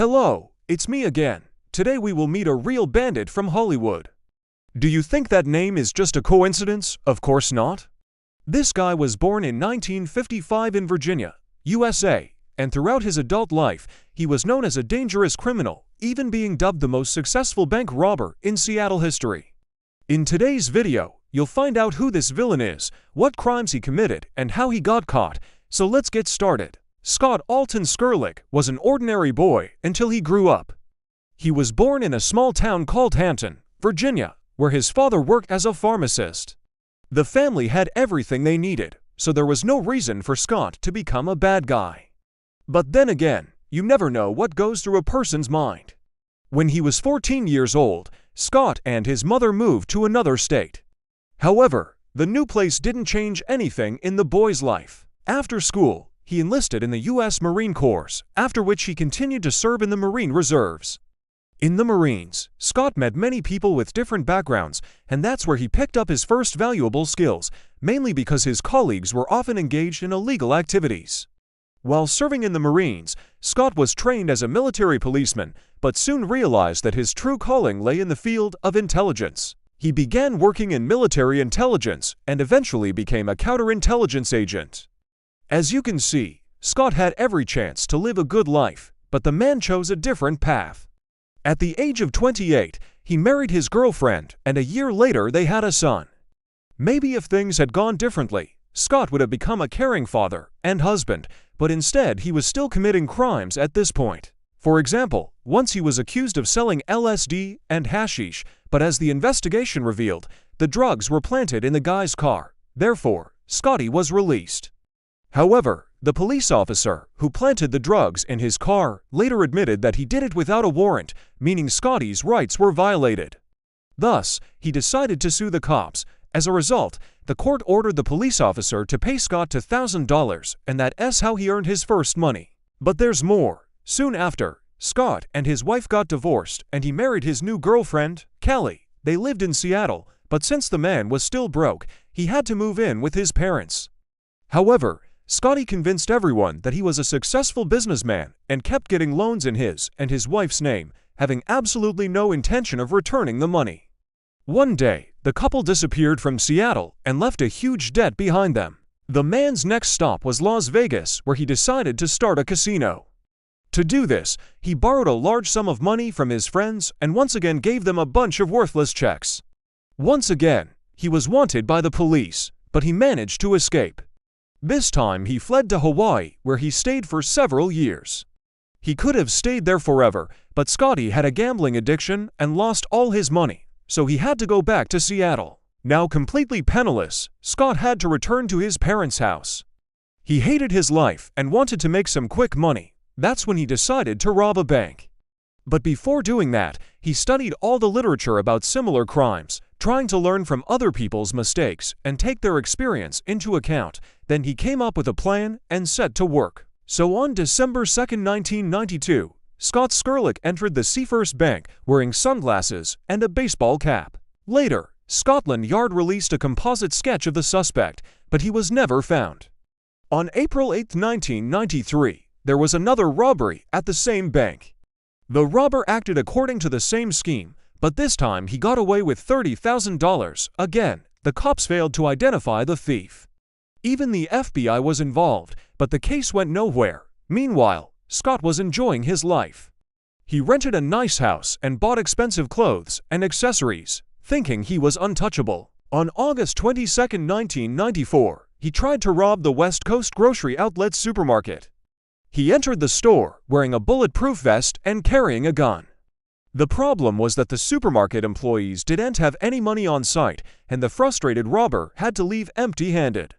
Hello, it's me again. Today we will meet a real bandit from Hollywood. Do you think that name is just a coincidence? Of course not. This guy was born in 1955 in Virginia, USA, and throughout his adult life, he was known as a dangerous criminal, even being dubbed the most successful bank robber in Seattle history. In today's video, you'll find out who this villain is, what crimes he committed, and how he got caught. So let's get started. Scott Alton Scurlock was an ordinary boy until he grew up. He was born in a small town called Hampton, Virginia, where his father worked as a pharmacist. The family had everything they needed, so there was no reason for Scott to become a bad guy. But then again, you never know what goes through a person's mind. When he was 14 years old, Scott and his mother moved to another state. However, the new place didn't change anything in the boy's life. After school, he enlisted in the U.S. Marine Corps, after which he continued to serve in the Marine Reserves. In the Marines, Scott met many people with different backgrounds, and that's where he picked up his first valuable skills, mainly because his colleagues were often engaged in illegal activities. While serving in the Marines, Scott was trained as a military policeman, but soon realized that his true calling lay in the field of intelligence. He began working in military intelligence and eventually became a counterintelligence agent. As you can see, Scott had every chance to live a good life, but the man chose a different path. At the age of 28, he married his girlfriend, and a year later they had a son. Maybe if things had gone differently, Scott would have become a caring father and husband, but instead he was still committing crimes at this point. For example, once he was accused of selling LSD and hashish, but as the investigation revealed, the drugs were planted in the guy's car. Therefore, Scotty was released. However, the police officer who planted the drugs in his car later admitted that he did it without a warrant, meaning Scotty's rights were violated. Thus, he decided to sue the cops. As a result, the court ordered the police officer to pay Scott $1,000, and that's how he earned his first money. But there's more. Soon after, Scott and his wife got divorced, and he married his new girlfriend, Kelly. They lived in Seattle, but since the man was still broke, he had to move in with his parents. However, Scotty convinced everyone that he was a successful businessman and kept getting loans in his and his wife's name, having absolutely no intention of returning the money. One day, the couple disappeared from Seattle and left a huge debt behind them. The man's next stop was Las Vegas, where he decided to start a casino. To do this, he borrowed a large sum of money from his friends and once again gave them a bunch of worthless checks. Once again, he was wanted by the police, but he managed to escape. This time he fled to Hawaii, where he stayed for several years. He could have stayed there forever, but Scotty had a gambling addiction and lost all his money, so he had to go back to Seattle. Now completely penniless, Scott had to return to his parents' house. He hated his life and wanted to make some quick money. That's when he decided to rob a bank. But before doing that, he studied all the literature about similar crimes, trying to learn from other people's mistakes and take their experience into account. Then he came up with a plan and set to work. So on December 2, 1992, Scott Scurlock entered the Seafirst Bank wearing sunglasses and a baseball cap. Later, Scotland Yard released a composite sketch of the suspect, but he was never found. On April 8, 1993, there was another robbery at the same bank. The robber acted according to the same scheme, but this time he got away with $30,000. Again, the cops failed to identify the thief. Even the FBI was involved, but the case went nowhere. Meanwhile, Scott was enjoying his life. He rented a nice house and bought expensive clothes and accessories, thinking he was untouchable. On August 22, 1994, he tried to rob the West Coast Grocery Outlet supermarket. He entered the store wearing a bulletproof vest and carrying a gun. The problem was that the supermarket employees didn't have any money on site, and the frustrated robber had to leave empty-handed.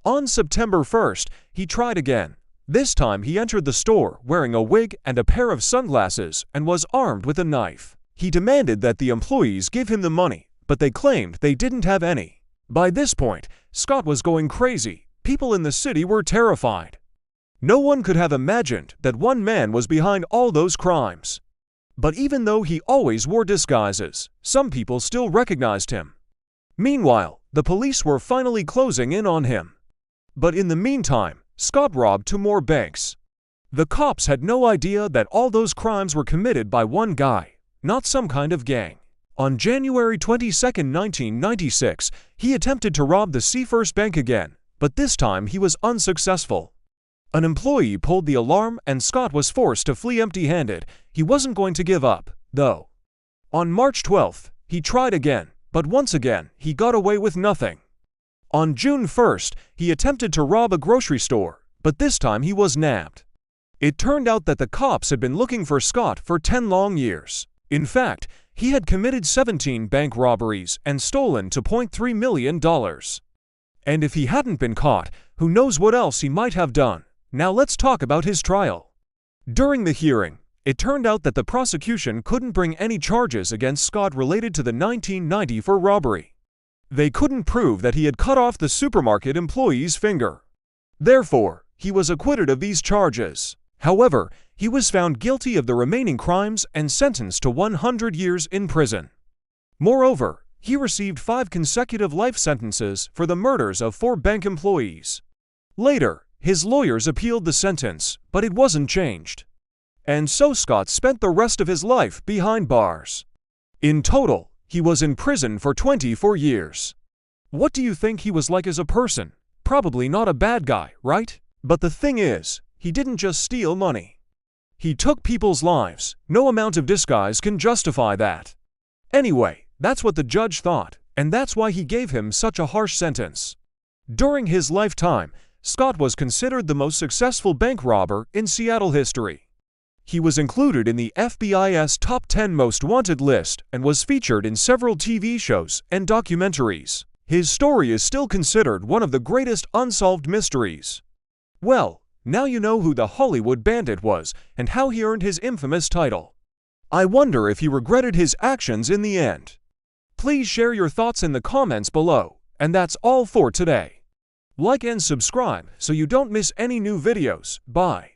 On September 1st, he tried again. This time he entered the store wearing a wig and a pair of sunglasses and was armed with a knife. He demanded that the employees give him the money, but they claimed they didn't have any. By this point, Scott was going crazy. People in the city were terrified. No one could have imagined that one man was behind all those crimes. But even though he always wore disguises, some people still recognized him. Meanwhile, the police were finally closing in on him. But in the meantime, Scott robbed 2 more banks. The cops had no idea that all those crimes were committed by one guy, not some kind of gang. On January 22, 1996, he attempted to rob the Seafirst Bank again, but this time he was unsuccessful. An employee pulled the alarm and Scott was forced to flee empty-handed. He wasn't going to give up, though. On March 12th, he tried again, but once again, he got away with nothing. On June 1st, he attempted to rob a grocery store, but this time he was nabbed. It turned out that the cops had been looking for Scott for 10 long years. In fact, he had committed 17 bank robberies and stolen $2.3 million. And if he hadn't been caught, who knows what else he might have done. Now let's talk about his trial. During the hearing, it turned out that the prosecution couldn't bring any charges against Scott related to the 1994 robbery. They couldn't prove that he had cut off the supermarket employee's finger. Therefore, he was acquitted of these charges. However, he was found guilty of the remaining crimes and sentenced to 100 years in prison. Moreover, he received 5 consecutive life sentences for the murders of 4 bank employees. Later, his lawyers appealed the sentence, but it wasn't changed. And so Scott spent the rest of his life behind bars. In total, he was in prison for 24 years. What do you think he was like as a person? Probably not a bad guy, right? But the thing is, he didn't just steal money. He took people's lives. No amount of disguise can justify that. Anyway, that's what the judge thought, and that's why he gave him such a harsh sentence. During his lifetime, Scott was considered the most successful bank robber in Seattle history. He was included in the FBI's top 10 most wanted list and was featured in several TV shows and documentaries. His story is still considered one of the greatest unsolved mysteries. Well, now you know who the Hollywood Bandit was and how he earned his infamous title. I wonder if he regretted his actions in the end. Please share your thoughts in the comments below, and that's all for today. Like and subscribe so you don't miss any new videos. Bye.